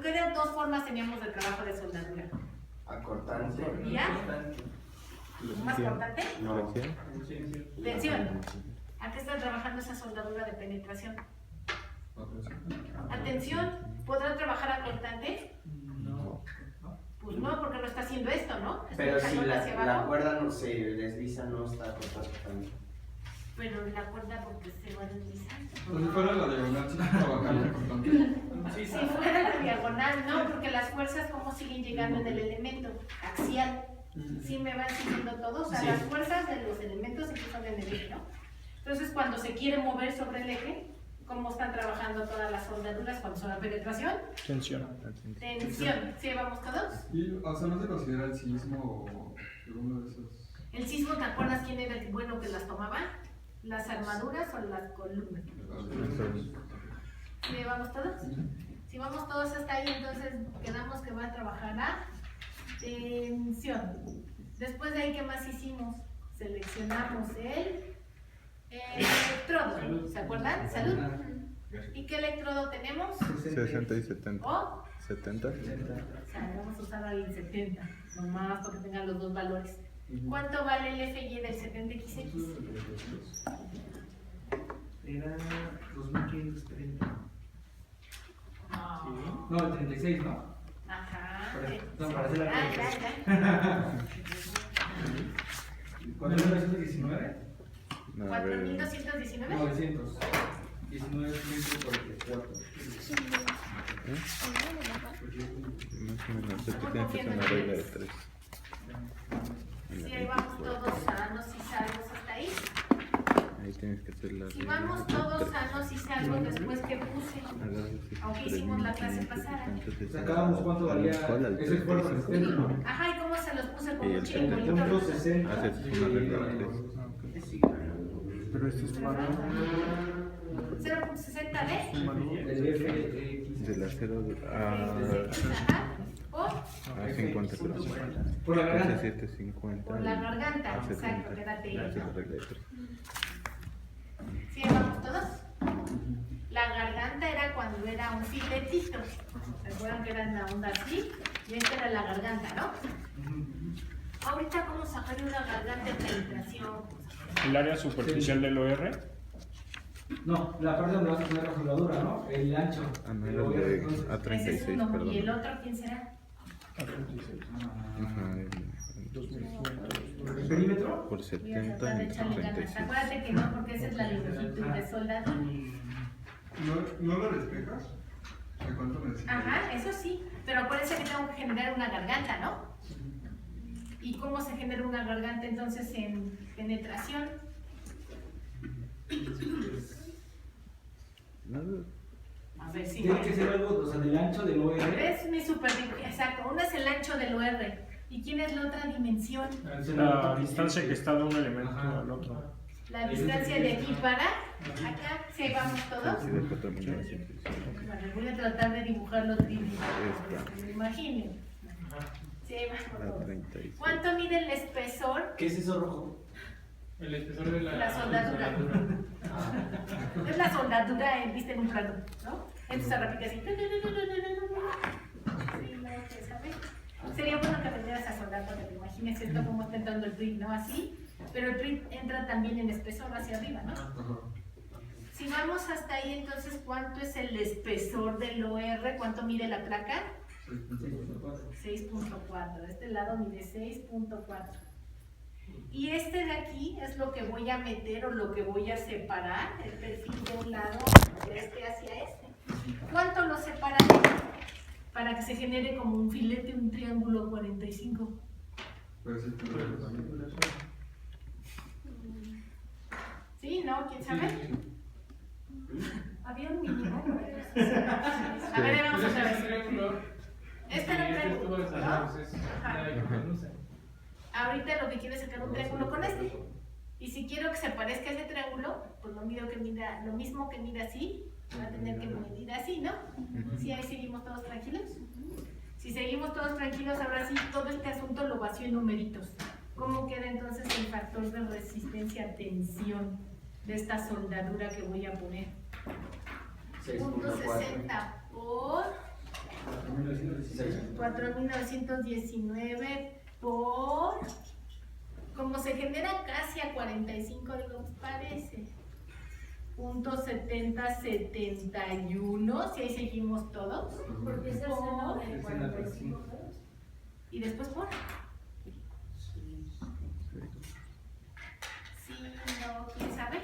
¿qué de dos formas teníamos de trabajo de soldadura? Acortante. ¿Ya? ¿Más cortante? No. Tensión. ¿A qué está trabajando esa soldadura de penetración? Atención, ¿podrá trabajar a cortante? No. Pues no, porque no está haciendo esto, ¿no? Está Pero si jalando hacia la abajo. cuerda no se desliza, no está cortando también. Pero la cuerda porque se va deslizando. Pues si fuera la diagonal, sí trabajaría cortante. Si fuera la diagonal, no, porque las fuerzas cómo siguen llegando en el elemento axial. ¿Sí me van siguiendo todos? O sea, Sí. las fuerzas de los elementos empiezan en el eje, ¿no? Entonces, cuando se quiere mover sobre el eje, ¿cómo están trabajando todas las soldaduras cuando son la penetración? Tensión. Tensión. ¿Sí vamos todos? Y, o sea, ¿no se considera el sismo o alguno de esos? El sismo, ¿te acuerdas quién era el bueno que las tomaba? ¿Las armaduras o las columnas? ¿Sí vamos todos? Si vamos todos hasta ahí, entonces quedamos que va a trabajar a tensión. Después de ahí, ¿qué más hicimos? Seleccionamos el electrodo. ¿Se acuerdan? Salud. ¿Y qué electrodo tenemos? 60 y 70. ¿O? 70. O sea, vamos a usar al 70, nomás porque tengan los dos valores. ¿Cuánto vale el FY del 70XX? Era 2530. No. No, el 36, ¿no? Ajá. No, para hacer la Ah, cuenta. ya. 4919. No, a ver. 4.219. 900. 19.44. Más o menos. Esto tiene que ser una regla de 3. Si ahí vamos todos sanos y salvos hasta ahí. Ahí tienes que hacer la Si regla vamos de todos 3. sanos y salvos después que puse. Aunque hicimos la clase pasada. Sacábamos cuánto valía ese esfuerzo resistente. Ajá, ¿y cómo se los puse con Y un el chingo? Punto 60. Haces una regla de 3. Pero esto es para 0.60 de El FX. De la 0 a ajá, a 50 grados. Por la Hace garganta. 750. por la garganta. a 70. Exacto, quédate ahí. Haces la regla de 3. ¿Sí vamos todos? La garganta era cuando era un filetito. ¿Se acuerdan que era una onda así? Y esta era la garganta, ¿no? Ahorita, ¿cómo sacar una garganta en penetración? el área superficial del OR. No, la parte donde vas a poner la soldadura, ¿no? El ancho. Ah, no, El era OR, de entonces. Ese es A36, uno. perdón. ¿Y el otro quién será? Ajá, ¿El perímetro? por Voy a 70 tratar de entre echarle ganas. 36. Acuérdate que no, porque esa es la longitud de soldadura. ¿No lo despejas? ¿De cuánto necesitas? Ajá, eso sí. Pero acuérdense que tengo que generar una garganta, ¿no? ¿Y cómo se genera una garganta entonces en penetración? Nada. A ver si Tiene que ser algo, o sea, del ancho del OR. es mi super. Exacto, una es el ancho del OR. ¿Y quién es la otra dimensión? La distancia que está de un elemento Ajá. al otro. La distancia de aquí para acá. Si ahí vamos todos. Sí, de 4.900. Bueno, voy a tratar de dibujarlo tridimensional, Esta. que me imaginen. Sí, ahí vamos La todos. 36. ¿Cuánto mide el espesor? ¿Qué es eso rojo? El espesor de La soldadura. Es la soldadura, viste, en un plano, ¿no? Entonces se repite así. Sí, no, que sabe. Sería bueno que aprendieras a soldar para que te imagines esto como está entrando el PRIT, ¿no? Así. Pero el PRIT entra también en espesor hacia arriba, ¿no? Si vamos hasta ahí, entonces, ¿cuánto es el espesor del OR? ¿Cuánto mide la placa? 6.4. De este lado mide 6.4. Y este de aquí es lo que voy a meter o lo que voy a separar, el perfil de un lado de este hacia este. ¿Cuánto lo separa para que se genere como un filete, un triángulo 45? Pero sí, también. ¿Sí? ¿No? ¿Quién sabe? Había un mínimo. A ver, vamos otra vez. Este era un triángulo, ¿no? Ajá. Ahorita lo que quiero es sacar un triángulo con este. Y si quiero que se parezca a ese triángulo, pues lo mido que mida, lo mismo que mida así, va a tener que medir así, ¿no? Si ahí seguimos todos tranquilos. Si seguimos todos tranquilos, ahora sí, todo este asunto lo vacío en numeritos. ¿Cómo queda entonces el factor de resistencia a tensión de esta soldadura que voy a poner? 6.4. 0.60 por 4,919 por... Como se genera casi a 45, digo, pues parece. Punto 7071, si ahí seguimos todos. Porque es el seno de 45 grados. Y después por... Sí, no, ¿quién sabe?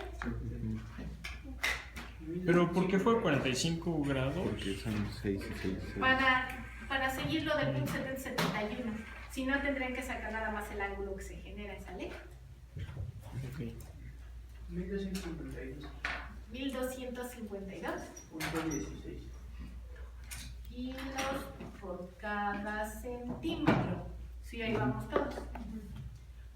Pero ¿por qué fue 45 grados? Porque son 6 y 6. Para seguirlo del punto 7071. Si no, tendrían que sacar nada más el ángulo que se genera, ¿sale? Ok. 1252. 1252 Punto 16. kilos por cada centímetro. Sí, ahí vamos todos.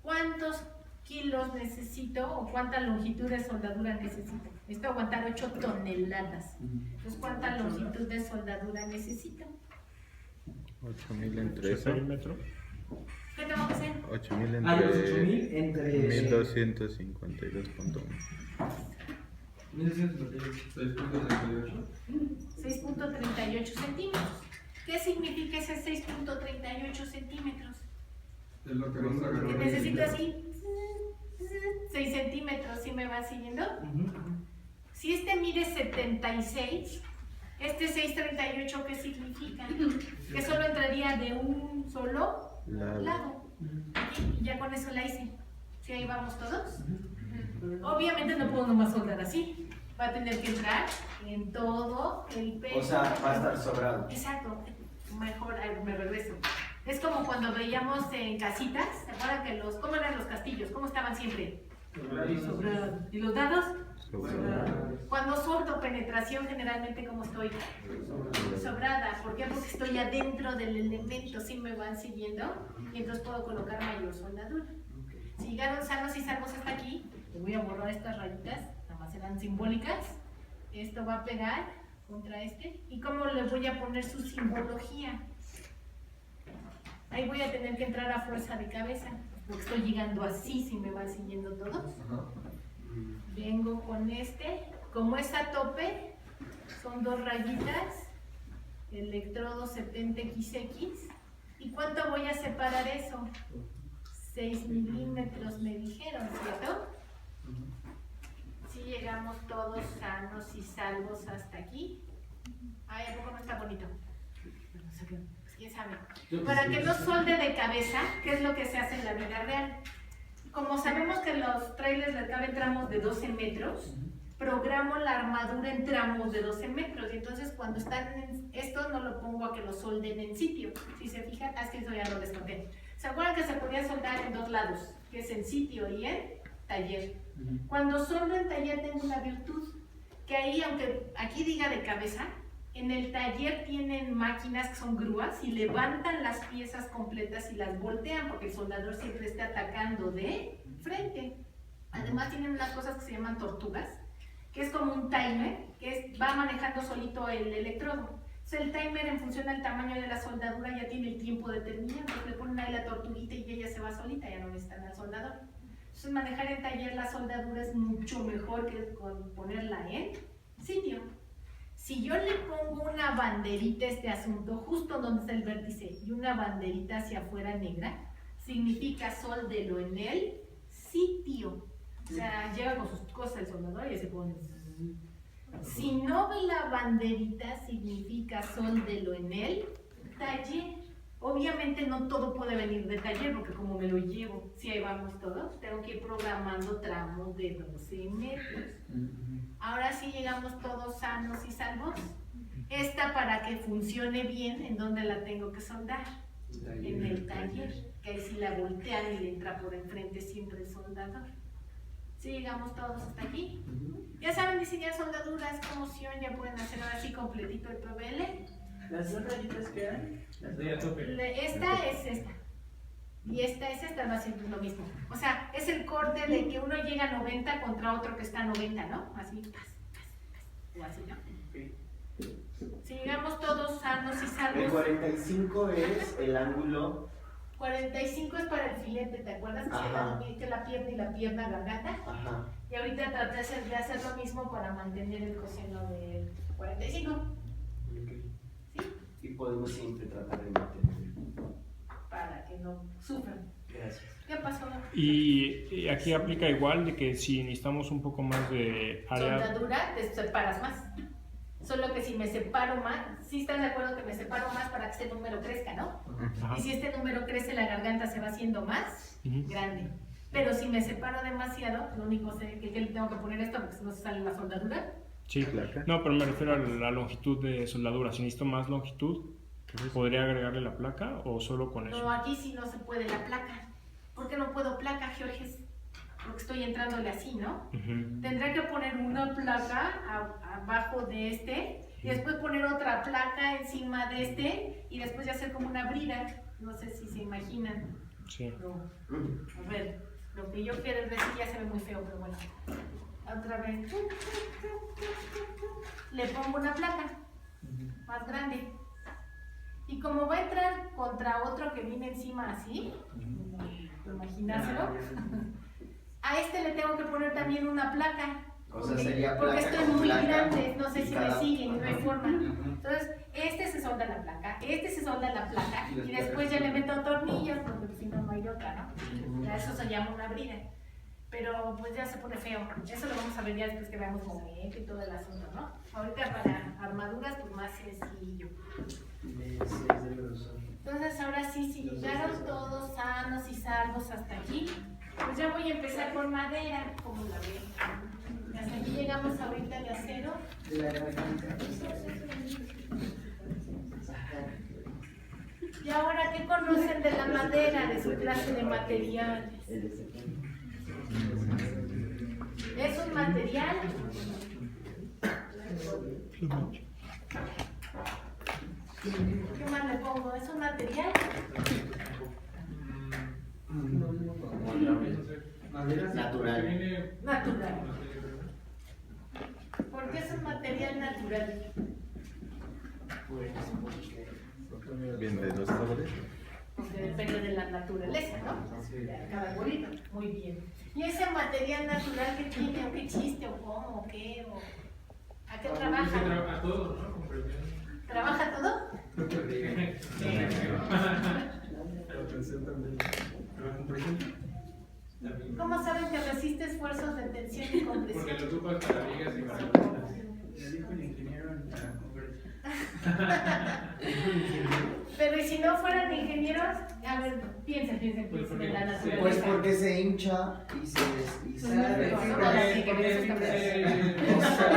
¿Cuántos kilos necesito o cuánta longitud de soldadura necesito? Necesito aguantar 8 toneladas. Entonces, ¿cuánta longitud de soldadura necesito? 8000 entre eso. Perímetro. ¿Qué tengo que hacer? 8000 Ah, los entre 8000 entre 1252.1. 6.38. 6.38 centímetros. ¿Qué significa ese 6.38 centímetros? Es lo que vas a Que agarrar. necesito así 6 centímetros, ¿sí me va siguiendo? Si este mide 76, este 638, ¿qué significa? Que solo entraría de un solo lado. Y ya con eso la hice. ¿Sí ahí vamos todos? Obviamente no puedo nomás soldar así. Va a tener que entrar en todo el pecho. O sea, va a estar sobrado. Exacto. Mejor, me regreso. Es como cuando veíamos en casitas, ¿se acuerdan que ¿cómo eran los castillos? ¿Cómo estaban siempre? Sobrados. ¿Y los dados? Cuando solto penetración, generalmente, ¿cómo estoy? Sobrada. ¿Por qué? Porque estoy adentro del elemento, ¿sí me van siguiendo? Y entonces puedo colocar mayor soldadura. Si llegaron sanos y salvos hasta aquí, le voy a borrar estas rayitas, nada más eran simbólicas. Esto va a pegar contra este. ¿Y cómo le voy a poner su simbología? Ahí voy a tener que entrar a fuerza de cabeza, porque estoy llegando así, si me van siguiendo todos. Vengo con este, como es a tope, son 2 rayitas, electrodo 70XX. ¿Y cuánto voy a separar eso? 6 milímetros me dijeron, ¿cierto? Si llegamos todos sanos y salvos hasta aquí. Ay, ¿a poco no está bonito? Pues quién sabe. Para que no solde de cabeza, ¿qué es lo que se hace en la vida real? Como sabemos que los trailers le caben tramos de 12 metros, programo la armadura en tramos de 12 metros. Y entonces cuando están en esto no lo pongo a que lo solden en sitio. Si se fijan, es que eso ya lo desconté. ¿Se acuerdan que se podía soldar en 2 lados? Que es en sitio y en taller. Cuando soldo en taller tengo una virtud, que ahí, aunque aquí diga de cabeza, en el taller tienen máquinas que son grúas y levantan las piezas completas y las voltean porque el soldador siempre está atacando de frente. Además tienen unas cosas que se llaman tortugas, que es como un timer, que va manejando solito el electrodo. Entonces el timer, en función del tamaño de la soldadura, ya tiene el tiempo determinado. Entonces le ponen ahí la tortuguita y ella se va solita, ya no necesitan al soldador. Entonces manejar en taller la soldadura es mucho mejor que con ponerla en sitio. Si yo le pongo una banderita a este asunto, justo donde está el vértice, y una banderita hacia afuera negra, significa soldelo en el sitio. O sea, lleva con sus cosas el soldador y se pone. Si no ve la banderita, significa soldelo en el taller. Obviamente no todo puede venir de taller, porque como me lo llevo, si ahí vamos todos, tengo que ir programando tramos de 12 metros. Ahora sí llegamos todos sanos y salvos. Esta, para que funcione bien, ¿en dónde la tengo que soldar? En el taller, que ahí sí la voltean y le entra por enfrente siempre el soldador. ¿Sí llegamos todos hasta aquí? Ya saben diseñar soldaduras, promoción, ya pueden hacer ahora sí completito el PBL. ¿Las 2 rayitas que eran? Esta es esta. Y esta es esta, va a ser lo mismo. O sea, es el corte de que uno llega a 90 contra otro que está a 90, ¿no? Así, o así, ¿no? Si llegamos todos sanos y El salvos. 45 es el ángulo. 45 es para el filete, ¿te acuerdas? Que la pierna y la pierna garganta. Ajá. Y ahorita traté de hacer lo mismo para mantener el coseno del 45. ¿Sí? Y podemos siempre tratar de mantenerlo. para que no sufran. Gracias. ¿Qué pasó? Y aquí aplica igual de que si necesitamos un poco más de área. Soldadura, te separas más. Solo que si me separo más, sí estás de acuerdo que me separo más para que este número crezca, ¿no? Ajá. Y si este número crece, la garganta se va haciendo más Ujú. grande. Pero si me separo demasiado, lo único que le tengo que poner esto porque si no se sale la soldadura. Sí, Placa. no, pero me refiero a la longitud de soldadura. Si necesito más longitud, ¿podría agregarle la placa o solo con eso? No, aquí sí no se puede la placa. ¿Por qué no puedo placa, Georges? Porque estoy entrándole así, ¿no? Ujú. Tendré que poner una placa abajo de este y después poner otra placa encima de este y después ya hacer como una brida. No sé si se imaginan. Sí. A ver, lo que yo quiero decir ya se ve muy feo, pero bueno. Otra vez. Le pongo una placa más grande. Y como va a entrar contra otro que viene encima así, imaginárselo, a este le tengo que poner también una placa. O sea, sería Porque placa esto es con muy placa. grande, no sé Y si me cada- siguen y no hay forma. Entonces, este se solda la placa, este se solda la placa y después ya le meto tornillos porque si no, no hay otra, ¿no? Ya eso se llama una brida. Pero pues ya se pone feo. Eso lo vamos a ver ya después que veamos movimiento y todo el asunto, ¿no? Ahorita para armaduras, pues más sencillo. Entonces, ahora sí, si llegaron todos sanos y salvos hasta aquí, pues ya voy a empezar con madera, como la ven. Hasta aquí llegamos ahorita de acero. Y ahora, ¿qué conocen de la madera, de su clase de materiales? Es un material. ¿Qué más le pongo? ¿Es un material? Natural. Natural. ¿Por qué es un material natural? Bien, de los árboles. Porque depende de la naturaleza, ¿no? De cada arbolito. Muy bien. ¿Y ese material natural qué tiene? ¿O qué chiste? ¿O cómo? ¿O qué? ¿O a qué trabaja? A todos, ¿no? Con presión. ¿Trabaja todo? ¿Cómo saben que resiste esfuerzos de tensión y Porque compresión? lo ocupas para ligas y para Pero ¿y si no fueran ingenieros? A ver, piensen, Pues piensen porque- en la naturaleza. Pues porque se hincha y se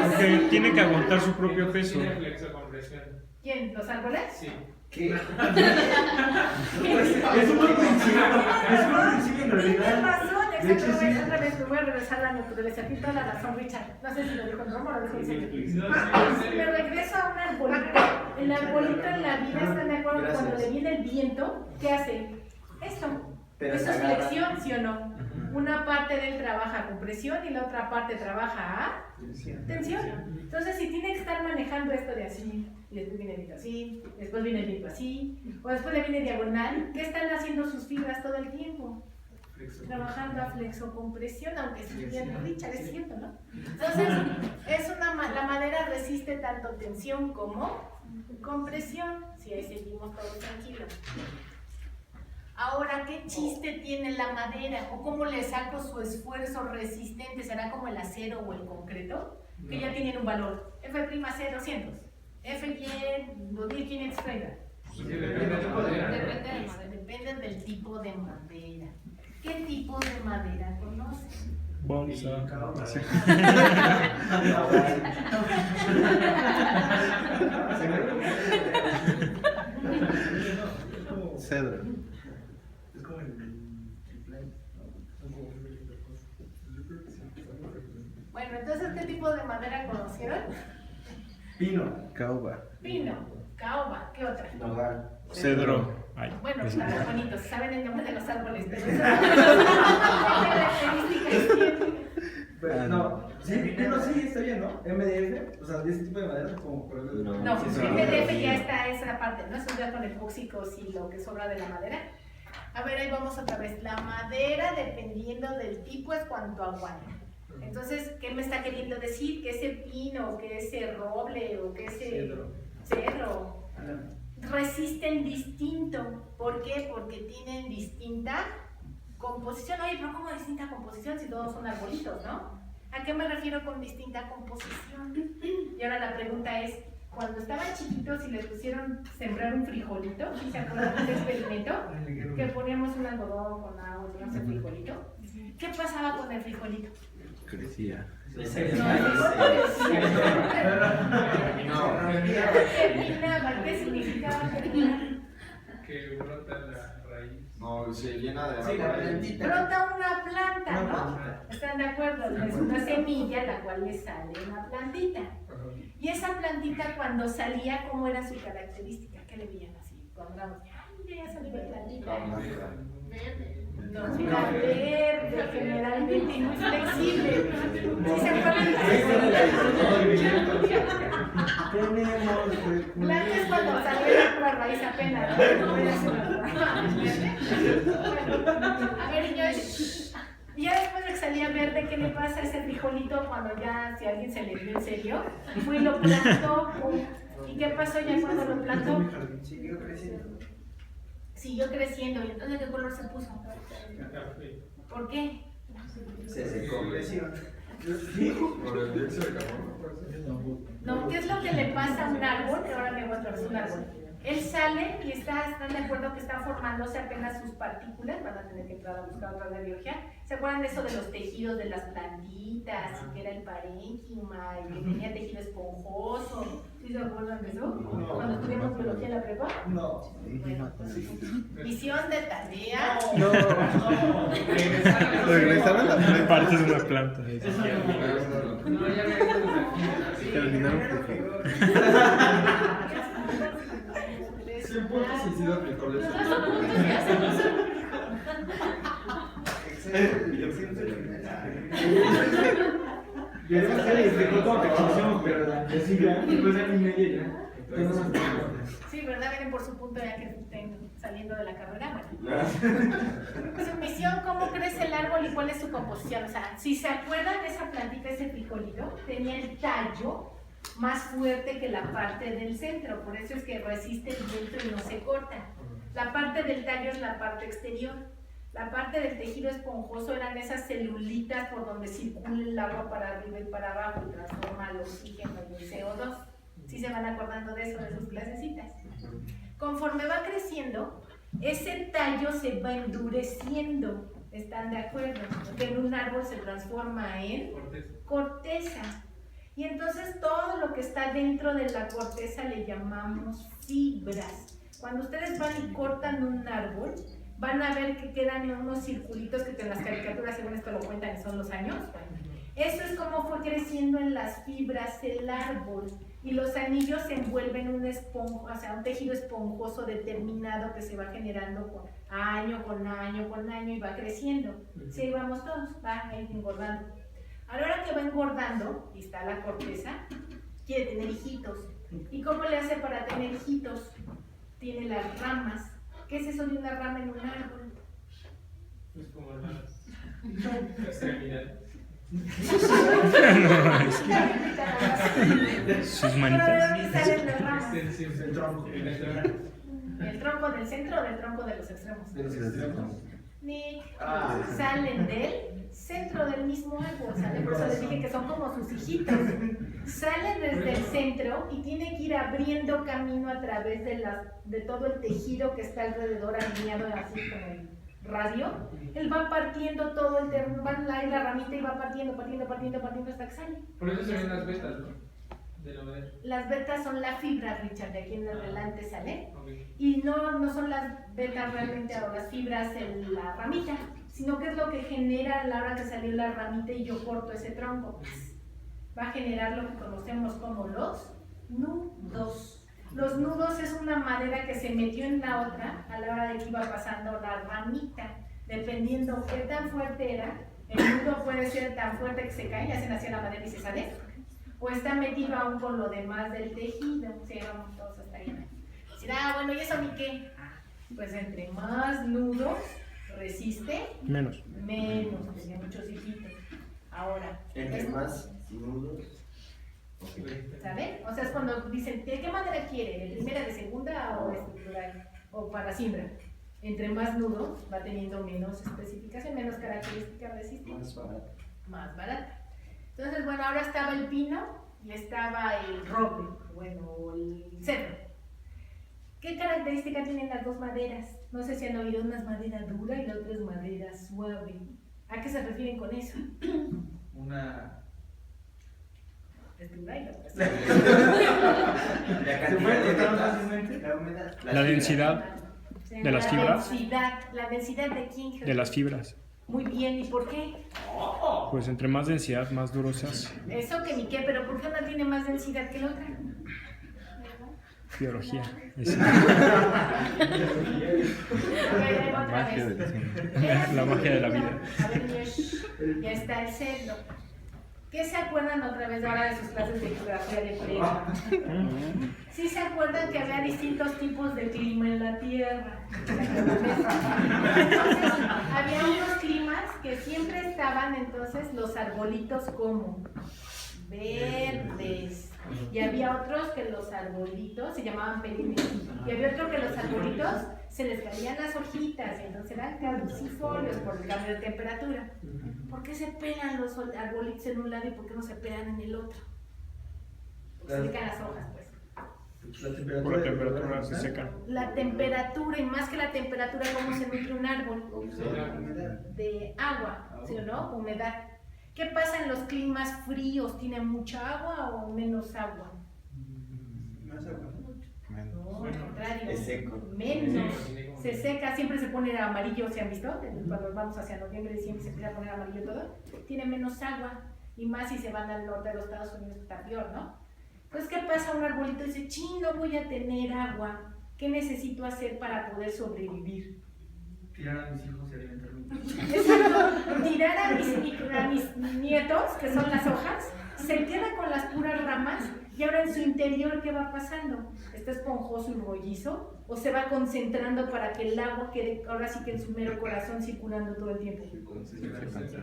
Porque tiene que aguantar su propio peso. Tiene flexocompresión. ¿Quién? ¿Los árboles? Sí. ¿Qué? Es un buen principio. Es un buen principio en Tienes realidad. razón, De hecho, exacto. sí. Otra vez me voy a regresar a la naturaleza. Tienes toda la razón, Richard. No sé si lo dijo en broma o lo dijo en serio. No, sí, en Si me serio. regreso a un arbolito, el arbolito en la vida está de acuerdo que cuando le viene el viento, ¿qué hace? Esto. Pero Eso se es agarra. flexión, ¿sí o no? Una parte de él trabaja con presión y la otra parte trabaja a tensión. Entonces, si tiene que estar manejando esto de así, y después viene el viento así, después viene el viento así, o después le viene diagonal, ¿qué están haciendo sus fibras todo el tiempo? Trabajando a flexocompresión, aunque se bien Richard, es cierto, ¿no? Entonces, la madera resiste tanto tensión como compresión. Si ahí seguimos todos tranquilos. Ahora, ¿qué chiste tiene la madera? ¿O cómo le saco su esfuerzo resistente? ¿Será como el acero o el concreto? Que ya tienen un valor. F', 200. F', 2530. Sí, depende de la madera. Depende del tipo de madera. ¿Qué tipo de madera conocen? Bonza. Cedro. Es como el Bueno, entonces, ¿qué tipo de madera conocieron? Pino. Caoba. Pino, caoba, ¿qué otra? Nogal. Cedro. Ay. Bueno, están bonitos, saben el nombre de los árboles, pero eso características tienen. Pero, no, sí, pino sí, está bien, ¿no? MDF, o sea, de ese tipo de madera, como por ejemplo. No. No, Sí, el sí, MDF sí. ya está esa parte, ¿no? Eso ya con epóxicos y lo que sobra de la madera. A ver, ahí vamos otra vez. La madera, dependiendo del tipo, es cuánto aguanta. Entonces, ¿qué me está queriendo decir? ¿Que ese pino, que ese roble o que ese cedro? resisten distinto. ¿Por qué? Porque tienen distinta composición. Oye, pero ¿cómo distinta composición si todos son arbolitos, no? ¿A qué me refiero con distinta composición? Y ahora la pregunta es, cuando estaban chiquitos y les pusieron sembrar un frijolito, ¿sí se acuerdan de ese experimento? Que poníamos un algodón con agua, poníamos el frijolito. ¿Qué pasaba con el frijolito? Crecía. No, el frijolito germinaba. ¿Qué significaba germinar? Que brota la raíz. No, se llena de Sí, la plantita. Brota una planta, Una ¿no? plantita. ¿Están de acuerdo? Es una semilla la cual le sale una plantita. Y esa plantita cuando salía, ¿cómo era su característica? ¿Qué le veían así? Cuando éramos, ay, mira, ya salió la plantita. No, era verde, generalmente, y muy flexible. ¿Sí se acuerdan? Blanca es cuando salió la raíz apenas, ¿no? A ver, niños, y ya después de que salía verde, ¿qué le pasa a ese frijolito cuando ya, si alguien se le dio en serio? Fue y lo plantó. ¿Y qué pasó ya cuando lo plantó? Siguió creciendo. Siguió creciendo. ¿Y entonces qué color se puso? ¿Por qué? Se secó. Por el dióxido de carbono, puede ser. No, ¿qué es lo que le pasa a un árbol? Que ahora me voy a traer un árbol. Él sale y están de acuerdo que están formándose apenas sus partículas, van a tener que entrar a buscar otra de biología. ¿Se acuerdan de eso de los tejidos de las plantitas? Y que era el parénquima y que tenía tejido esponjoso. ¿Sí se acuerdan de eso? Cuando estudiamos biología en la prepa. No. Bueno, pues, visión de tarea. Regresaron a la planta. Partes de una planta. ¿Sí? No, ya me Terminaron porque. 100 puntos y sí lo aplicó eso. Y además se le explicó cómo te conocemos, pero la decía, después de año y medio ya. Sí, ¿verdad? Vienen por su punto ya que estén saliendo de la carrera. Bueno. Su misión, ¿cómo crece el árbol y cuál es su composición? O sea, si se acuerdan de esa plantita, ese frijolito, tenía el tallo más fuerte que la parte del centro, por eso es que resiste el viento y no se corta. La parte del tallo es la parte exterior. La parte del tejido esponjoso eran esas celulitas por donde circula el agua para arriba y para abajo y transforma el oxígeno y el CO2. ¿Sí se van acordando de eso, de sus clasecitas? Conforme va creciendo, ese tallo se va endureciendo. ¿Están de acuerdo? Porque en un árbol se transforma en corteza. Y entonces todo lo que está dentro de la corteza le llamamos fibras. Cuando ustedes van y cortan un árbol, van a ver que quedan unos circulitos que en las caricaturas, según esto lo cuentan, y son los años. Eso es como fue creciendo en las fibras el árbol. Y los anillos se envuelven en un esponjo, o sea, un tejido esponjoso determinado que se va generando año con año con año y va creciendo. Sí, ahí vamos todos, va ahí engordando. A la hora que va engordando, y está la corteza, quiere tener hijitos. ¿Y cómo le hace para tener hijitos? Tiene las ramas. ¿Qué es eso de una rama en un árbol? Es como la extremidad. Sus ¿Pero de manitas. dónde salen las ramas? El tronco. ¿Del tronco del centro o del tronco de los extremos? De los extremos. Nick, salen del centro del mismo árbol, ¿sale? Por eso les dije que son como sus hijitos. Salen desde el centro y tiene que ir abriendo camino a través de todo el tejido que está alrededor, alineado así con el radio. Él va partiendo todo el terreno, va en la ramita y va partiendo hasta que sale. Por eso se ven las vetas, ¿no? De la madera. Las vetas son la fibra, Richard, de aquí en adelante sale. Ok. Y no son las vetas realmente o las fibras en la ramita, sino que es lo que genera a la hora que salió la ramita y yo corto ese tronco. Va a generar lo que conocemos como los nudos. Los nudos es una madera que se metió en la otra a la hora de que iba pasando la ramita. Dependiendo qué tan fuerte era, el nudo puede ser tan fuerte que se cae y hacen hacia la madera y se sale. O está metido aún con lo demás del tejido. Sí, vamos todos hasta ahí. Bueno, ¿y eso ni qué? Pues entre más nudos resiste, Menos. menos, tiene muchos hijitos. Ahora, Entre más nudos. ¿Saben? O sea, es cuando dicen, ¿de qué madera quiere? ¿De primera, de segunda o estructural? O para siembra. Entre más nudos va teniendo menos especificación, menos características resistentes. Más barata. Entonces, bueno, ahora estaba el pino y estaba el roble, bueno, o el cedro. ¿Qué característica tienen las dos maderas? No sé si han oído, una es madera dura y la otra es madera suave. ¿A qué se refieren con eso? Una... Es dura y la otra es ¿Se puede cortar fácilmente? La humedad. La densidad suave. de las fibras. La densidad de King. de las fibras. Muy bien, ¿y por qué? Pues entre más densidad, más duro se hace. Eso que ni qué, pero ¿por qué una tiene más densidad que la otra? Biología. Es A ver, otra Magia vez. del cine. la magia de la vida. A ver, ya está el cedro. ¿Qué se acuerdan otra vez ahora de sus clases de geografía de prepa? ¿Sí se acuerdan que había distintos tipos de clima en la Tierra? Entonces, había unos climas que siempre estaban entonces los arbolitos como verdes. Y había otros que los arbolitos se llamaban perennes. Y había otros que los arbolitos se les caían las hojitas y entonces eran caducifolios por el cambio de temperatura. ¿Por qué se pelan los arbolitos en un lado y por qué no se pelan en el otro? Porque se secan las hojas, pues. La temperatura. Por la temperatura se seca. La temperatura, y más que la temperatura, ¿cómo se nutre un árbol? De agua, ¿sí o no? Humedad. ¿Qué pasa en los climas fríos? ¿Tiene mucha agua o menos agua? Más agua. No, al contrario. Es seco. Menos. Se seca, siempre se pone amarillo, ¿se han visto? Cuando vamos hacia noviembre, diciembre se empieza a poner amarillo todo. Tiene menos agua. Y más si se van al norte de los Estados Unidos, está peor, ¿no? Entonces, ¿qué pasa? Un arbolito dice, ching, no voy a tener agua. ¿Qué necesito hacer para poder sobrevivir? Tirar a mis hijos y alimentarme. Exacto, tirar a mis nietos, que son las hojas, se queda con las puras ramas y ahora en su interior, ¿qué va pasando? ¿Está esponjoso y rollizo? ¿O se va concentrando para que el agua quede ahora sí que en su mero corazón circulando todo el tiempo?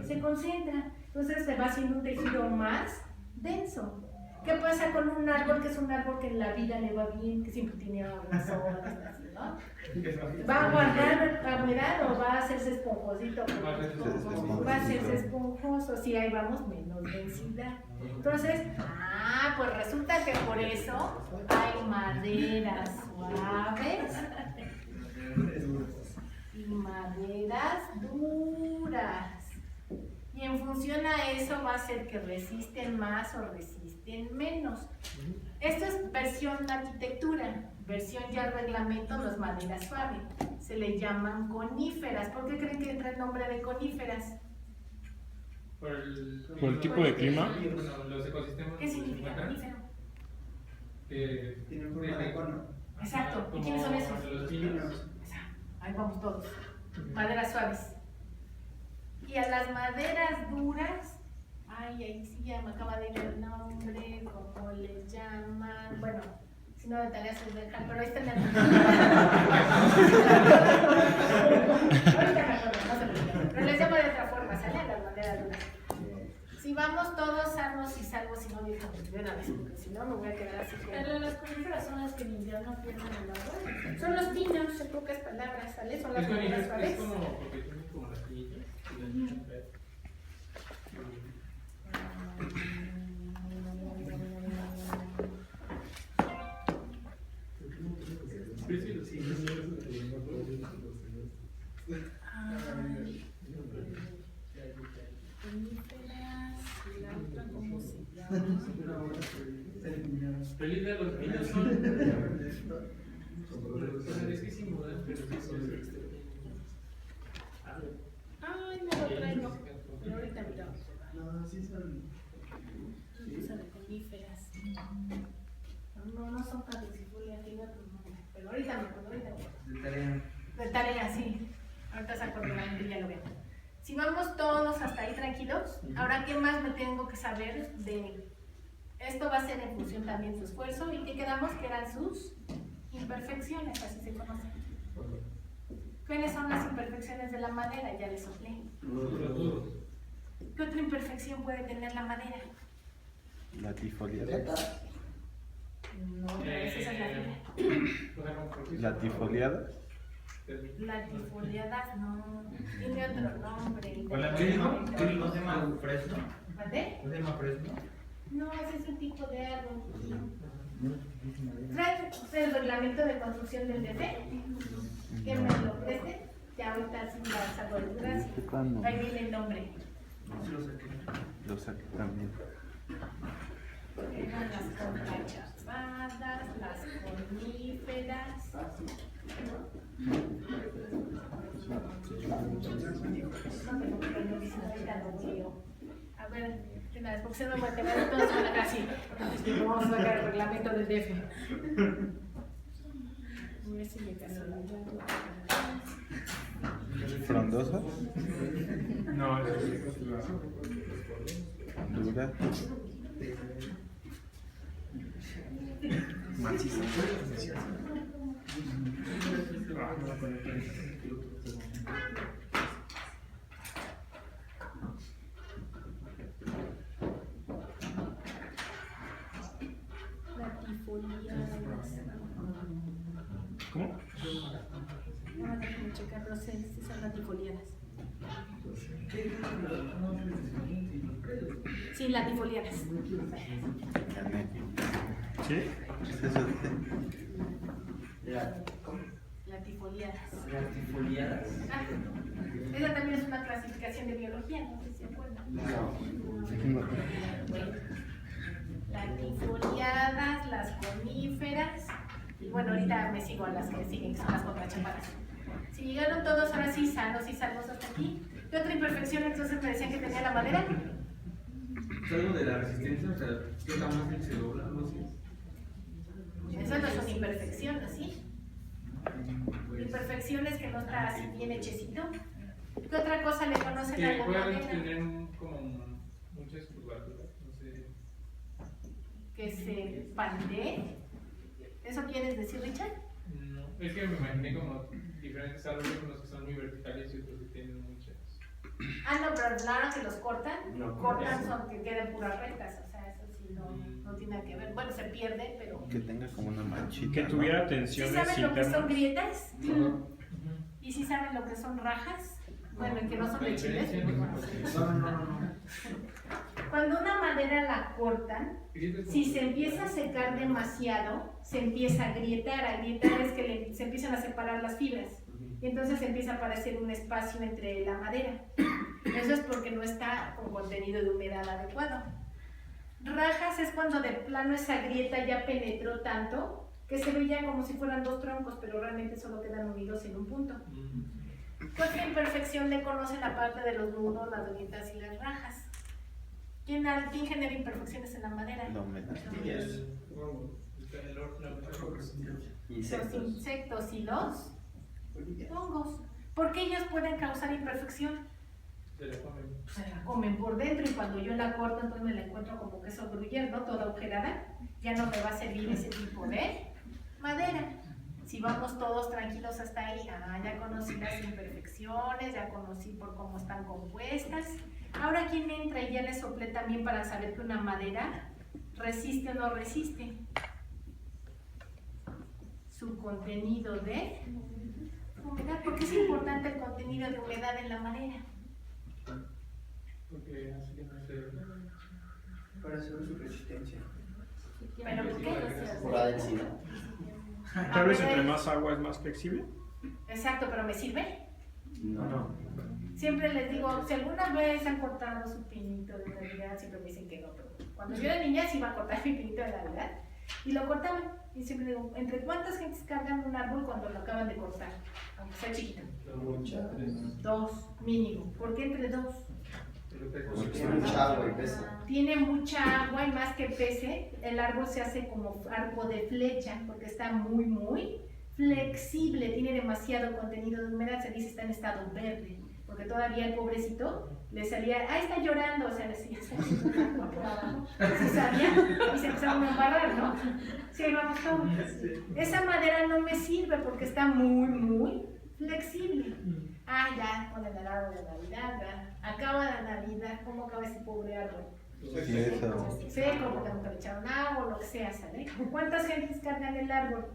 Se concentra, entonces se va haciendo un tejido más denso. ¿Qué pasa con un árbol que es un árbol que en la vida le va bien, que siempre tiene agua, sol, así, ¿no? ¿Va a guardar la humedad o va a hacerse esponjosito? Va a hacerse esponjoso, sí, ahí vamos, menos densidad. Entonces, pues resulta que por eso hay maderas suaves y maderas duras. Y en función a eso va a ser que resisten más o resisten menos. Esto es versión arquitectura, versión ya reglamento, no es madera suave. Se le llaman coníferas. ¿Por qué creen que entra el nombre de coníferas? Por el tipo de clima. Bueno, los ecosistemas. ¿Qué significa conífero? Que Tienen forma de cono. Exacto. ¿Y quiénes son esos? Los pinos. Ahí vamos todos. Maderas suaves. Y a las maderas duras, ay, ahí sí ya me acaba de ir el nombre, ¿cómo le llaman? Bueno, si no de tarea se dejan, pero ahí está en la ahorita me acuerdo, no se preocupen. Pero les llamo de otra forma, ¿sale? A las maderas duras. Si vamos todos sanos y salvos, si no, déjame de una vez, porque si no me voy a quedar así. Pero las coníferas son las que en invierno pierden el agua. Son los pinos, en pocas palabras, ¿sale? Son las Es maderas es suaves. como porque tienen como las piñitas y las piñitas. Coníferas, la otra, ¿cómo se llama? Feliz de los pinos son. Es que sí mudan, pero sí son. Ay, no lo traigo. Pero ahorita miramos. No, sí son. Usa de coníferas. No son caducifolias, tiene otro nombre. Pero ahorita me acuerdo, ahorita me acuerdo. De tarea. De tarea, sí. Ahorita se acuerda la gente, ya lo veo. Si vamos todos hasta ahí tranquilos, ahora qué más me tengo que saber de esto va a ser en función también de su esfuerzo y que quedamos que eran sus imperfecciones, así se conocen. ¿Cuáles son las imperfecciones de la madera? Ya les soplé. ¿Qué otra imperfección puede tener la madera? Latifoliadas. No, pero esa es la fibra. Latifoliadas. Latifoliadas, no. Tiene otro nombre. ¿Qué dijo? ¿Qué dijo? ¿Se llama fresno? ¿Mande? ¿No se llama fresno? No, ese es un tipo de árbol. ¿Trae el reglamento de construcción del DF? Que me lo preste. Ya ahorita sí las arboleduras. Ahí viene el nombre. Lo saqué también. Eran las contrachapadas, las coníferas. A ver, de una vez, porque se me va a quedar todos van a casi. Vamos a sacar el reglamento del DF. A ver si me casualidad. Frondosas. No, eso es Duras. ¿Cómo? Ah, déjame checar, no sé si son latifoliadas. Sí, latifoliadas. ¿Sí? Latifoliadas. Latifoliadas. Ah, esa también es una clasificación de biología, no sé si se acuerdan. Latifoliadas, las coníferas. Y bueno, ahorita me sigo a las que siguen, que son las contrachapadas. Si llegaron todos ahora sí sanos y salvos hasta aquí. ¿Qué otra imperfección entonces me decían que tenía la madera? ¿Es algo de la resistencia? O sea, ¿qué tan fácil se dobla? Algo así. Eso no es una imperfección, ¿sí? Imperfecciones que no está así bien hechecito. ¿Qué otra cosa le conocen a Que la pueden madera? tener como muchas curvaturas, no sé. Que se pandee. ¿Eso quieres decir, Richard? No, es que me imaginé como diferentes árboles, unos que son muy verticales y otros que tienen muchas. Ah, no, pero claro que los cortan. No, Cortan eso. son que queden puras rectas. O sea, eso sí no tiene nada que ver. Bueno, se pierde, pero. Que tenga como una manchita. Que ¿no? tuviera ¿Sí tensiones saben lo que son internas. grietas? ¿Y sí saben lo que son rajas? Bueno, y que no son de chile. No. Cuando una madera la cortan, si se empieza a secar demasiado, se empieza a agrietar. Agrietar es que se empiezan a separar las fibras. Y entonces empieza a aparecer un espacio entre la madera. Eso es porque no está con contenido de humedad adecuado. Rajas es cuando de plano esa grieta ya penetró tanto que se veía como si fueran dos troncos, pero realmente solo quedan unidos en un punto. ¿Qué otra imperfección le conocen aparte de los nudos, las grietas y las rajas? ¿Quién genera imperfecciones en la madera? La humedad. Los insectos y los hongos. ¿Por qué ellos pueden causar imperfección? Se la comen. Se la comen por dentro y cuando yo la corto entonces me la encuentro como queso gruyere, ¿no? Toda agujerada. Ya no me va a servir ese tipo de madera. Si vamos todos tranquilos hasta ahí, ya conocí las imperfecciones, ya conocí por cómo están compuestas. Ahora, ¿quién entra y ya le soplé también para saber que una madera resiste o no resiste? Su contenido de humedad. ¿Por qué es importante el contenido de humedad en la madera? Porque así que no se. Para saber su resistencia. ¿Pero por qué? Por la densidad. Tal vez entre más agua es más flexible. Exacto, pero ¿me sirve? No. Siempre les digo, si alguna vez han cortado su pinito de Navidad, siempre me dicen que no, pero cuando yo era niña sí iba a cortar mi pinito de Navidad y lo cortaban. Y siempre digo, ¿entre cuántas gentes cargan un árbol cuando lo acaban de cortar? Aunque sea chiquito. Muchas. 2 mínimo. ¿Por qué entre 2? Tiene mucha agua y pesa. Tiene mucha agua y más que pese, el árbol se hace como arco de flecha porque está muy flexible, tiene demasiado contenido de humedad, se dice está en estado verde, porque todavía el pobrecito le salía, está llorando, o sea, le decía, se sabía y se empezaron a embarrar, ¿no? Sí, vamos todos. Esa madera no me sirve porque está muy flexible. Ya, con el árbol de Navidad, acaba la Navidad, ¿cómo acaba ese pobre árbol? Sí, eso. seco, porque nunca le echaron agua, lo que sea, ¿sale? ¿Cuántas gentes cargan el árbol?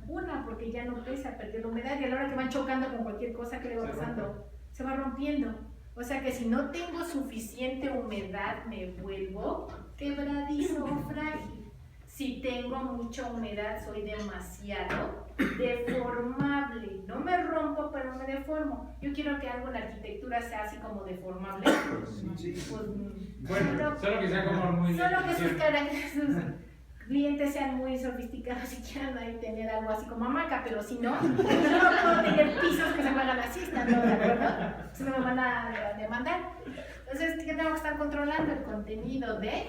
Una, porque ya no pesa, perdió la humedad y a la hora que van chocando con cualquier cosa que le va pasando, se va rompiendo. O sea que si no tengo suficiente humedad, me vuelvo quebradizo o frágil. Si tengo mucha humedad, soy demasiado deformable. No me rompo, pero me deformo. Yo quiero que algo en la arquitectura sea así como deformable. Pues, Bueno, solo que sea como muy. solo que sus clientes sean muy sofisticados y quieran ahí tener algo así como hamaca, pero si no, yo no puedo tener pisos que se me hagan así, ¿están todos de acuerdo? Si no me van a demandar. Entonces, ¿qué tengo que estar controlando? El contenido de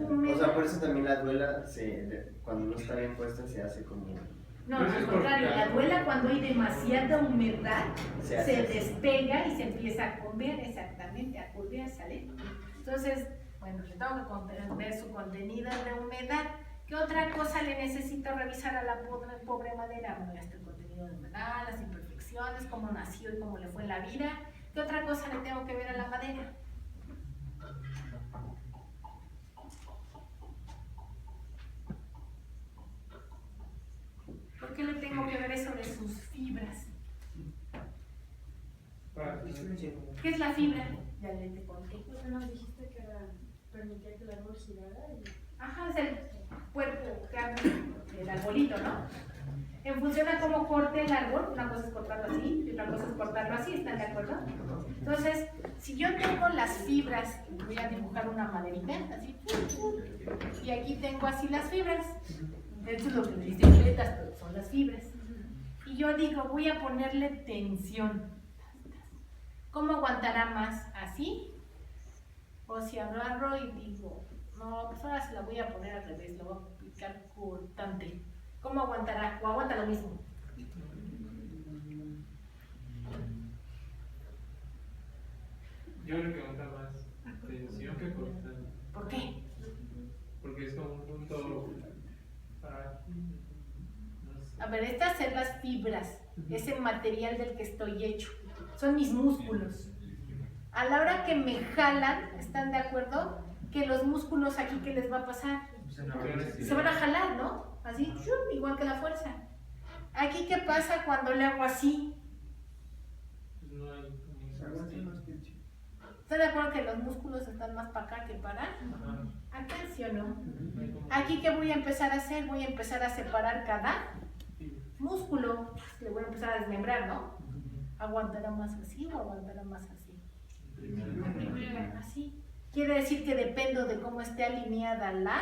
O sea, por eso también la duela, cuando no está bien puesta, se hace como... No, al contrario, la duela cuando hay demasiada humedad Se se hace así. despega y se empieza a curvear, exactamente, a curvear, ¿sale? Entonces, bueno, le tengo que ver su contenido de humedad. ¿Qué otra cosa le necesito revisar a la pobre madera? Bueno, ya está el contenido de humedad, las imperfecciones, cómo nació y cómo le fue en la vida. ¿Qué otra cosa le tengo que ver a la madera? ¿Por qué le tengo que ver sobre sus fibras? ¿Qué es la fibra? Ya le te conté. Pues nos dijiste que permitía que el árbol girara y... Ajá, es el cuerpo que abre el arbolito, ¿no? En función a cómo corte el árbol, una cosa es cortarlo así y otra cosa es cortarlo así, ¿están de acuerdo? Entonces, si yo tengo las fibras, voy a dibujar una maderita, así, y aquí tengo así las fibras. Esto es lo que me dice violetas, pero son las fibras. Y yo digo, voy a ponerle tensión. ¿Cómo aguantará más? ¿Así? O si agarro y digo, no, pues ahora se la voy a poner al revés, la voy a aplicar cortante. ¿Cómo aguantará? ¿O aguanta lo mismo? Yo creo que aguanta más tensión que cortar. ¿Por qué? Porque es como un punto para. No sé. A ver, estas son las fibras, ese material del que estoy hecho. Son mis músculos. A la hora que me jalan, ¿están de acuerdo? Que los músculos aquí, ¿qué les va a pasar? Se van a jalar, ¿no? Así, ¡shum! Igual que la fuerza. Aquí, ¿qué pasa cuando le hago así? No hay. ¿Están de acuerdo que los músculos están más para acá que para? Ajá. Acá, ¿sí o no? No hay como- Aquí, ¿qué voy a empezar a hacer? Voy a empezar a separar cada músculo. Le voy a empezar a desmembrar, ¿no? ¿Aguantará más así o aguantará más así? Así. Quiere decir que dependo de cómo esté alineada la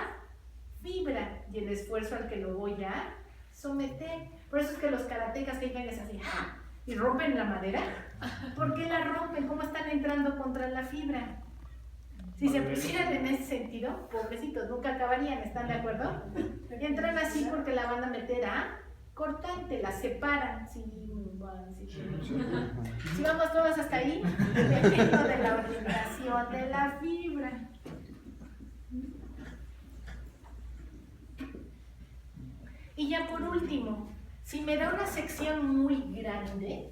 fibra y el esfuerzo al que lo voy a someter. Por eso es que los karatecas que llegan es así, ¡ja! Y rompen la madera. ¿Por qué la rompen? ¿Cómo están entrando contra la fibra? Si se pusieran en ese sentido, pobrecitos, nunca acabarían, ¿están de acuerdo? Entran así porque la van a meter a cortante, la separan. Sí, bueno, sí. Si vamos todos hasta ahí, dependo de la orientación de la fibra. Y ya por último, si me da una sección muy grande,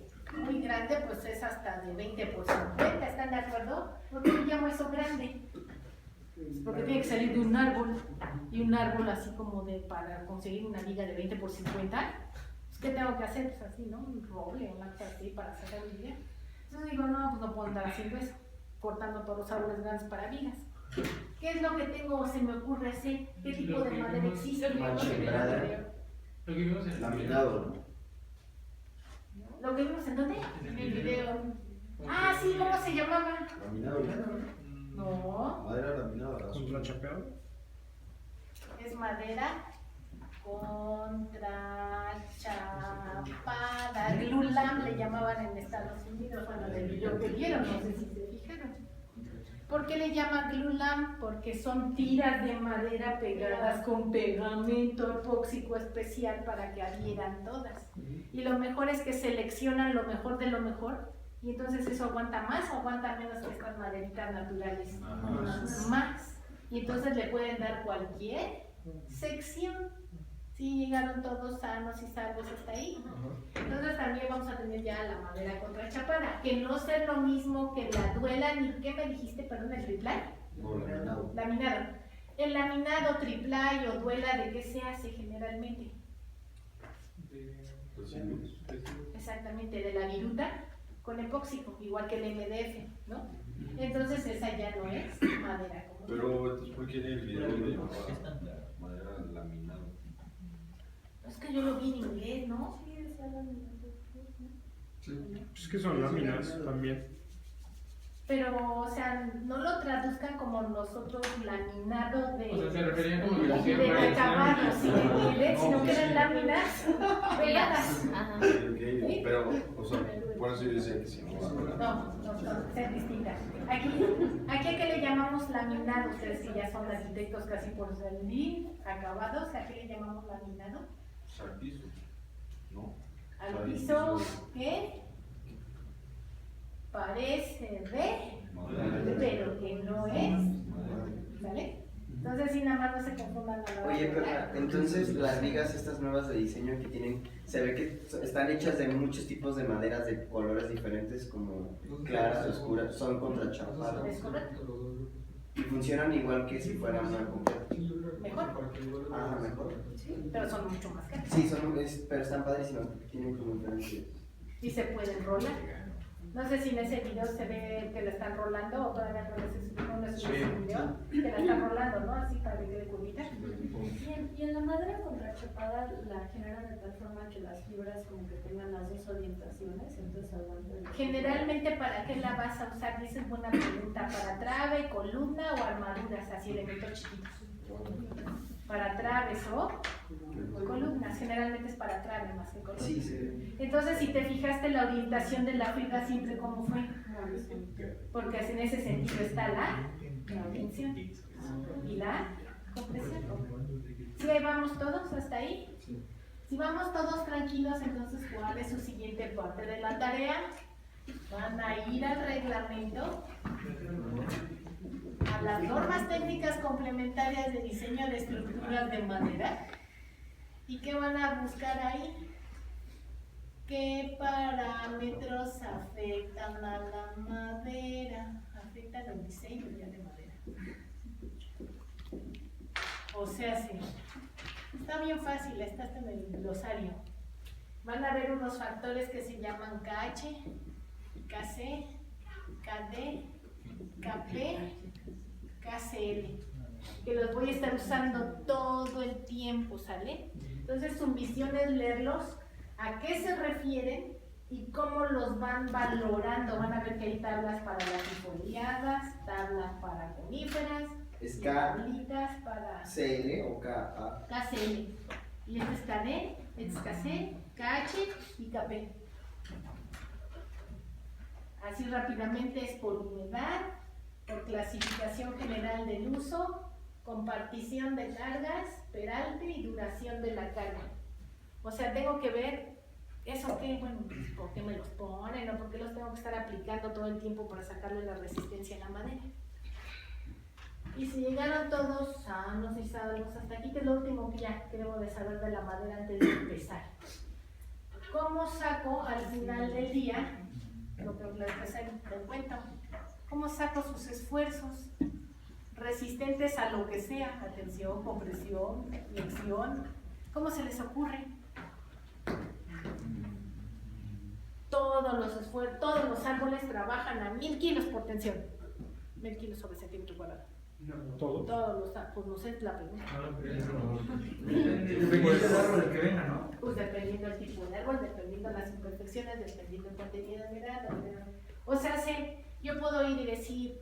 pues es hasta de 20 por 50, ¿están de acuerdo? ¿Por qué le llamo eso grande? Porque tiene que salir de un árbol, y un árbol así como de para conseguir una viga de 20 por 50, pues, ¿qué tengo que hacer? Pues así, ¿no? Un roble, una cosa así para sacar mi viga. Entonces digo, no, pues no puedo andar haciendo eso, cortando todos los árboles grandes para vigas. ¿Qué es lo que tengo o se me ocurre hacer? ¿Qué tipo de madera existe? Machimbrada. Lo que vimos en el Laminado, ¿no? ¿Lo que vimos en dónde? En el video. Ah, sí, ¿cómo se llamaba? Laminado, No, madera laminada. ¿Contrachapeado? es madera contrachapada. Glulam le llamaban en Estados Unidos, bueno, del video que vieron, no sé si se fijaron. ¿Por qué le llaman glulam? Porque son tiras de madera pegadas con pegamento epóxico especial para que adhieran todas. Y lo mejor es que seleccionan lo mejor de lo mejor. Y entonces eso aguanta más o aguanta menos que estas maderitas naturales. Más. Y entonces le pueden dar cualquier sección. Sí, llegaron todos sanos y salvos hasta ahí. Entonces también vamos a tener ya la madera contrachapada, que no sea lo mismo que la duela, ni ¿qué me dijiste? Perdón, el triplán. Laminado. El laminado triplay o duela, ¿de qué se hace generalmente? Exactamente, de la viruta con epóxico, igual que el MDF, ¿no? Entonces esa ya no es madera como tal. Pero entonces, ¿por qué en el video de madera laminada? Es que yo lo vi en inglés, ¿no? Sí, decía laminado. Es que son láminas también. Pero, o sea, no lo traduzcan como nosotros laminado O sea, se referían como que lo hacían de para acabados, ¿sí me entiendes? Sino que eran láminas pegadas. Ok, pero, o sea, por eso yo decía que sí. No, es distinta. Aquí a qué le llamamos laminado, ustedes que ya son arquitectos casi por salir, acabados, ¿a qué le llamamos laminado? Al piso, ¿no? Al piso que parece pero que no es, ¿vale? Entonces sí, nada más no se confundan a la hora Oye, de pero hablar. entonces las vigas estas nuevas de diseño que tienen, se ve que están hechas de muchos tipos de maderas de colores diferentes, como claras, oscuras, son contrachapadas. ¿Es correcto? Y funcionan igual que si fueran una completa. Mejor. Ah, mejor. Sí, pero son mucho más caros. Sí, pero están padrísimas, tienen como diferentes. Y se pueden rolar. No sé si en ese video se ve que la están rolando o todavía no les subí ese video, que la están rolando, ¿no? Así para que quede curvita. Y en la madera contrachapada la generan de tal forma que las fibras como que tengan las dos orientaciones, entonces aguantan. Generalmente, ¿para qué la vas a usar? Y esa es buena pregunta. ¿Para trave, columna o armaduras? Así, elementos chiquitos. Para traves o columnas. Generalmente es para trave más que columna. Sí, sí. Entonces, si te fijaste la orientación de la fibra siempre cómo fue, porque en ese sentido está la tensión y la compresión. ¿Sí ahí vamos todos hasta ahí? Si vamos todos tranquilos, entonces ¿cuál es su siguiente parte de la tarea? Van a ir al reglamento, a las normas técnicas complementarias de diseño de estructuras de madera. ¿Y qué van a buscar ahí? ¿Qué parámetros afectan a la madera? Afectan el diseño ya de madera. O sea, sí. Está bien fácil, está hasta en el glosario. Van a ver unos factores que se llaman KH, KC, KD, KP, KCL, que los voy a estar usando todo el tiempo, ¿sale? Entonces su misión es leerlos, a qué se refieren y cómo los van valorando. Van a ver que hay tablas para las infoliadas, tablas para coníferas, Es tablitas para KCL o KA. KCL. Y este es KD, este es KC, KH y KP. Así rápidamente es por humedad, por clasificación general del uso, compartición de cargas, peralte y duración de la carga. O sea, tengo que ver eso que, bueno, por qué me los ponen o por qué los tengo que estar aplicando todo el tiempo para sacarle la resistencia a la madera. Y si llegaron todos sanos y salvos hasta aquí, que es lo último que ya debo de saber de la madera antes de empezar. ¿Cómo saco al final del día, lo que les cuento, cómo saco sus esfuerzos resistentes a lo que sea, a tensión, compresión, flexión? ¿Cómo se les ocurre? Todos los árboles trabajan a 1000 kilos por tensión. 1000 kilos sobre centímetro cuadrado. Todos. Todos los, pues no sé la pregunta. Dependiendo del árbol que venga, ¿no? Pues dependiendo del tipo de árbol, dependiendo de las imperfecciones, dependiendo del contenido de grado. O sea, yo puedo ir y decir,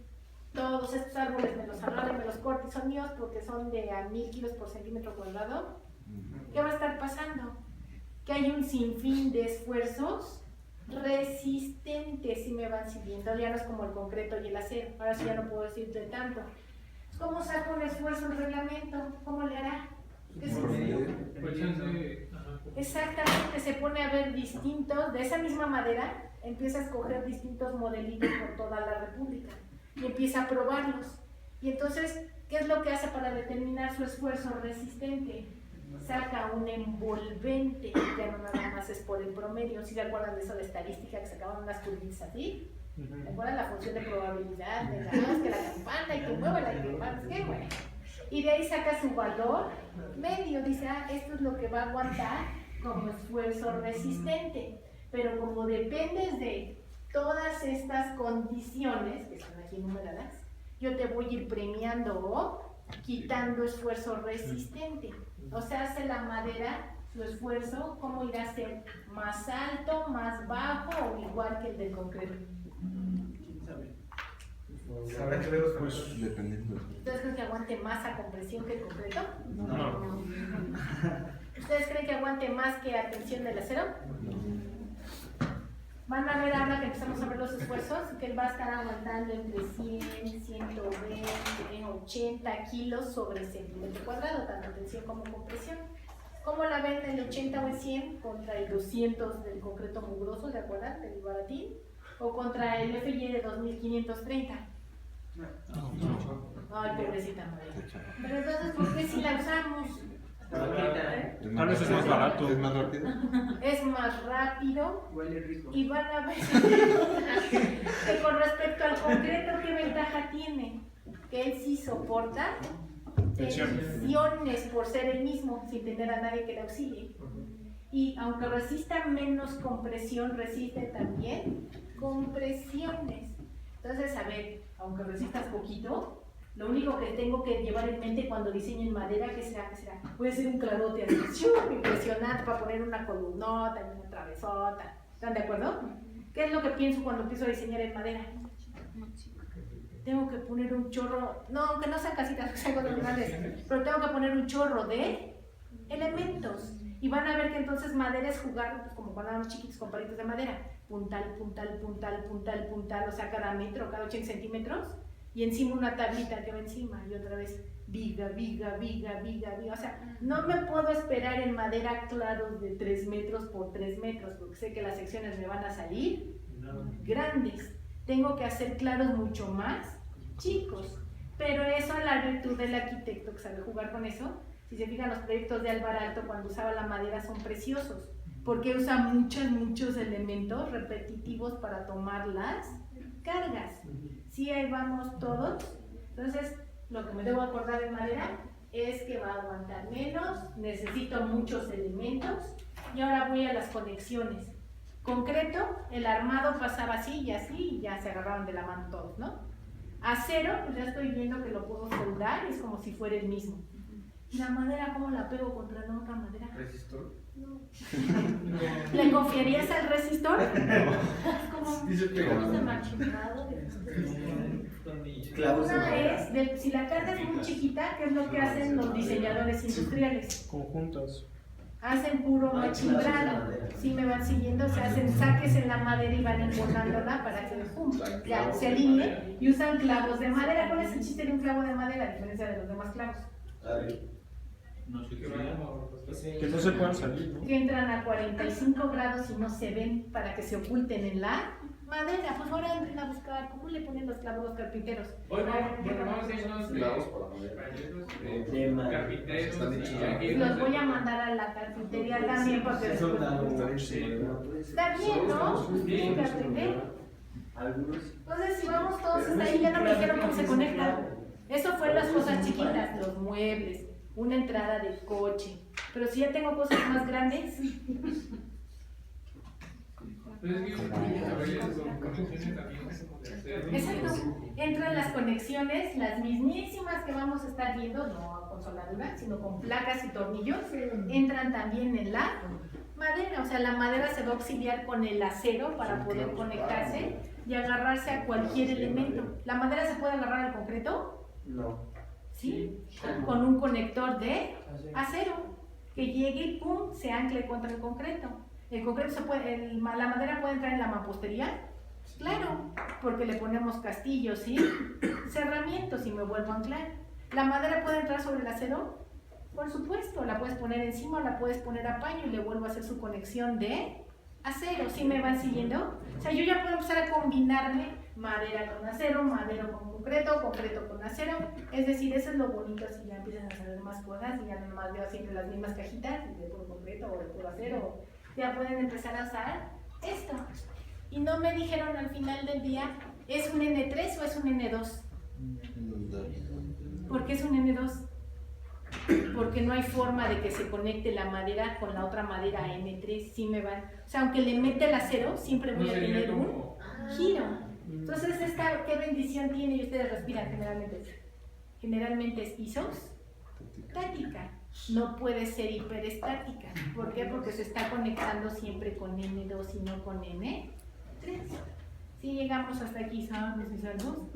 todos estos árboles me los agarro y me los corto y son míos porque son de a 1000 kilos por centímetro cuadrado. ¿Qué va a estar pasando? Que hay un sinfín de esfuerzos resistentes y me van siguiendo. Ya no es como el concreto y el acero. Ahora sí ya no puedo decirte tanto. ¿Cómo saco un esfuerzo en reglamento? ¿Cómo le hará? ¿Qué sencillo? Exactamente, se pone a ver distintos, de esa misma madera, empieza a escoger distintos modelitos por toda la República y empieza a probarlos. Y entonces, ¿qué es lo que hace para determinar su esfuerzo resistente? Saca un envolvente, ya no nada más es por el promedio. ¿Sí se acuerdan de eso de estadística que sacaban unas curvitas así? ¿Te acuerdas la función de probabilidad? De que la campana y que mueva y que más, qué bueno. Y de ahí saca su valor medio, dice, esto es lo que va a aguantar como esfuerzo resistente. Pero como dependes de todas estas condiciones, que están aquí numeradas, yo te voy a ir premiando o quitando esfuerzo resistente. O sea, hace la madera su esfuerzo, ¿cómo irá a ser? ¿Más alto, más bajo o igual que el del concreto? Habrá que ver los Pues Dependiendo. ¿Ustedes creen que aguante más a compresión que el concreto? no. ¿Ustedes creen que aguante más que a tensión del acero? Van a ver ahora que empezamos a ver los esfuerzos, que él va a estar aguantando entre 100, 120, 80 kilos sobre centímetro cuadrado, tanto tensión como compresión. ¿Cómo la ven el 80 o el 100 contra el 200 del concreto mugroso, ¿de acuerdo? Del baratín, o contra el FY de 2530? Ay, pobrecita madre. Pero entonces, ¿por qué si la usamos? Tal vez es más barato. ¿Es más rápido? Es más rápido. Huele rico. Y van a ver que con respecto al concreto, ¿qué ventaja tiene? Que él sí soporta tensiones por ser el mismo, sin tener a nadie que le auxilie. Y aunque resista menos compresión, resiste también compresiones. Entonces, a ver, aunque resistas poquito, lo único que tengo que llevar en mente cuando diseño en madera, ¿qué será? ¿Qué será? Puede ser un clarote así, impresionante para poner una columnota y una travesota. ¿Están de acuerdo? ¿Qué es lo que pienso cuando empiezo a diseñar en madera? Tengo que poner un chorro, no, aunque no sean casitas, que sean normales, pero tengo que poner un chorro de elementos. Y van a ver que entonces madera es jugar, pues, como cuando éramos chiquitos con palitos de madera. Puntal, puntal, puntal, puntal, puntal, o sea, cada metro, cada 80 centímetros. Y encima una tablita que va encima, y otra vez viga, viga, viga, viga, viga. O sea, no me puedo esperar en madera claros de 3 metros por 3 metros, porque sé que las secciones me van a salir grandes. Tengo que hacer claros mucho más chicos. Pero eso es la virtud del arquitecto que sabe jugar con eso. Si se fijan, los proyectos de Alvarado cuando usaba la madera son preciosos, porque usa muchos elementos repetitivos para tomar las cargas. Sí, ahí vamos todos. Entonces, lo que me debo acordar de madera es que va a aguantar menos, necesito muchos elementos. Y ahora voy a las conexiones. Concreto, el armado pasaba así, y ya se agarraban de la mano todos, ¿no? Acero, pues ya estoy viendo que lo puedo soldar, es como si fuera el mismo. ¿Y la madera cómo la pego contra la otra madera? ¿Resistor? No. ¿Le confiarías al resistor? Como Dice que ¿Cómo se machimado? Clavos en una madera. es, si la carga es muy chiquita, ¿qué es lo que hacen los diseñadores industriales? Conjuntas. Hacen puro machimbrado. Si me van siguiendo, se hacen saques en la madera y van encornándola para que pum, ya se alinee, y usan clavos de madera. ¿Cuál es el chiste de un clavo de madera a diferencia de los demás clavos? A ver. No sé qué Que no se puedan salir, ¿no? Que entran a 45 grados y no se ven para que se oculten en la madera. Pues ahora entren a buscar cómo le ponen los clavos los carpinteros. Hoy vamos a hacer unos Clavos para madera. proyectos De madera. carpinteros. Están de chile. aquí Los voy a mandar a la carpintería también porque Eso después... da Está bien, ¿no? Tienen que aprender. Algunos. Entonces, si vamos todos hasta ahí, ya no me dijeron cómo se conecta. Eso fue las cosas chiquitas, los muebles, una entrada de coche. Pero si ya tengo cosas más grandes, exacto, entran las conexiones, las mismísimas que vamos a estar viendo, no con soldadura, sino con placas y tornillos, entran también en la madera. O sea, la madera se va a auxiliar con el acero para poder conectarse y agarrarse a cualquier elemento. ¿La madera se puede agarrar al concreto? No. Sí, con un conector de acero que llegue y pum, se ancle contra el concreto. El concreto se puede, la madera puede entrar en la mampostería, claro, porque le ponemos castillos y cerramientos y me vuelvo a anclar. ¿La madera puede entrar sobre el acero? Por supuesto, la puedes poner encima o la puedes poner a paño y le vuelvo a hacer su conexión de acero. ¿Sí me van siguiendo? O sea, yo ya puedo empezar a combinarme madera con acero, madera con concreto, concreto con acero. Es decir, eso es lo bonito si ya empiezan a saber más cosas y ya no más veo siempre las mismas cajitas de puro concreto o de puro acero. Ya pueden empezar a usar esto. y no me dijeron al final del día, ¿es un N3 o es un N2? ¿Por qué es un N2? Porque no hay forma de que se conecte la madera con la otra madera N3, sí me van. O sea, aunque le mete el acero, siempre voy a tener un giro. Entonces, ¿qué bendición tiene? Y ustedes respiran generalmente. Generalmente es isostática. No puede ser hiperestática. ¿Por qué? Porque se está conectando siempre con N2 y no con N3. Si llegamos hasta aquí, ¿sabes mis alumnos?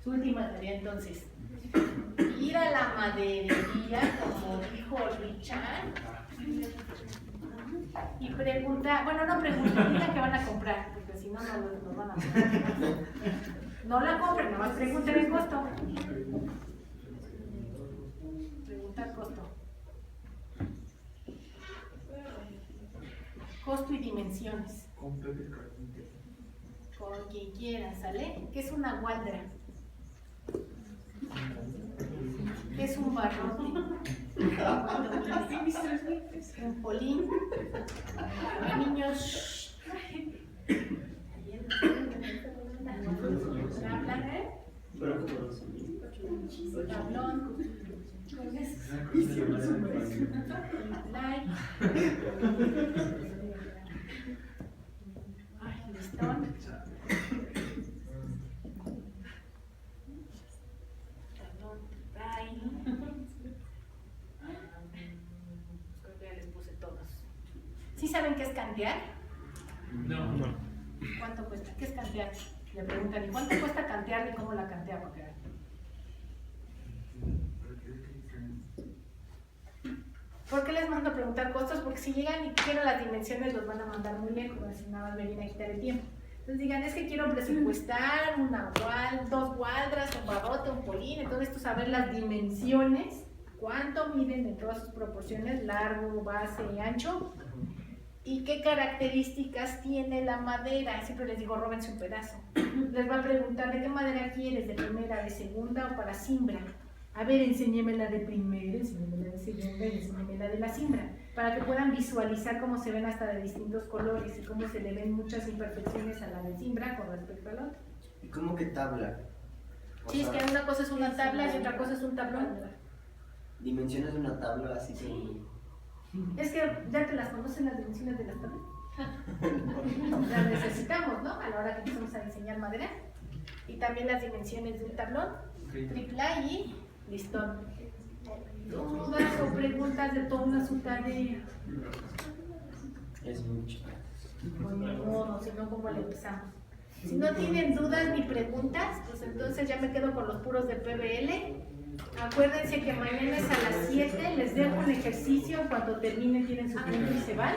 Su última tarea entonces. Ir a la maderería, como dijo Richard, y preguntar, bueno, no pregunten, digan que van a comprar, porque si no, no van a comprar. No la compren, nomás pregunten el costo. Preguntar costo. Costo y dimensiones. Con quien quiera, ¿sale? ¿Qué es una gualdra? ¿Qué es un barrote? Un polín. Niños. Tablón. Listón. Creo que ya les puse todos. ¿Sí saben qué es cantear? No. ¿Cuánto cuesta? ¿Qué es cantear? Le preguntan, ¿y cuánto cuesta cantear y cómo la cantea? Porque... ¿Por qué les mando a preguntar costos? Porque si llegan y quieren las dimensiones los van a mandar muy lejos, así nada más me viene a quitar el tiempo. Entonces digan, es que quiero presupuestar dos gualdras, un barrote, un polín, entonces tú saber las dimensiones, cuánto miden en todas sus proporciones, largo, base y ancho, y qué características tiene la madera. Siempre les digo, róbense un pedazo. Les va a preguntar, ¿de qué madera quieres? ¿De primera, de segunda o para cimbra? A ver, enséñeme la de primera, enséñeme la de segunda y enséñeme la de la cimbra, para que puedan visualizar cómo se ven hasta de distintos colores y cómo se le ven muchas imperfecciones a la de cimbra con respecto al otro. ¿Y cómo que tabla? Sí, es que una cosa es una tabla y otra cosa es un tablón. Dimensiones de una tabla así como... Es que ya te las conocen las dimensiones de las tablas. Las necesitamos, ¿no? A la hora que empezamos a diseñar madera. Y también las dimensiones de un tablón, triple A y listón. Dudas o preguntas de toda su tarea. Es mucho. Pues ni modo, si no, ¿cómo le empezamos? Si no tienen dudas ni preguntas, pues entonces ya me quedo con los puros de PBL. Acuérdense que mañana es a las 7, les dejo un ejercicio, cuando terminen tienen su punto y se van.